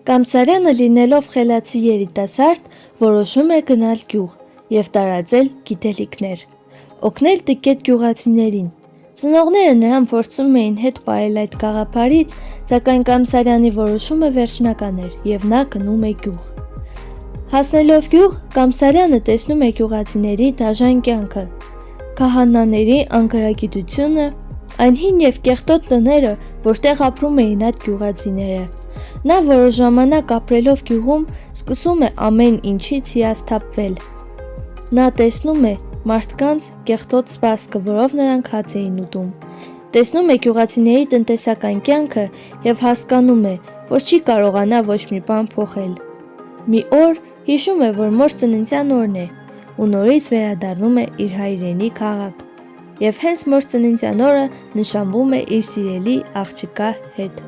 Կամսարյանը լինելով խելացի երիտասարդ, որոշում է գնալ գյուղ և տարածել գիտելիքներ, օգնել տիկետ գյուղացիներին։ Ծնողները նրան փորձում էին հետ պահել այդ գաղափարից, սակայն Կամսարյանի որոշումը վերջնական էր և նա գնում է գյուղ։ Հասնելով գյուղ, Կամսարյանը տեսնում է գյուղացիների դաժան կյանքը, քահանաների անգրագիտությունը, այն հին և կեղտոտ տները, որտեղ ապրում էին այդ գյուղացիները։ Նա որոշ ժամանակ ապրելով գյուղում սկսում է ամեն ինչից հիասթափվել։ Նա տեսնում է մարդկանց կեղտոտ սպասքը, որով նրանք հաց էին ուտում, տեսնում է գյուղացիների տնտեսական կյանքը և հասկանում է, որ չի կարողանա ոչ մի բան փոխել։ Մի օր հիշում է, որ մոր ծննդյան օրն է ու նորից վերադառնում է իր հայրենի քաղաք, և հենց մոր ծննդյան օրը նշանվում է իր սիրելի աղջկա հետ։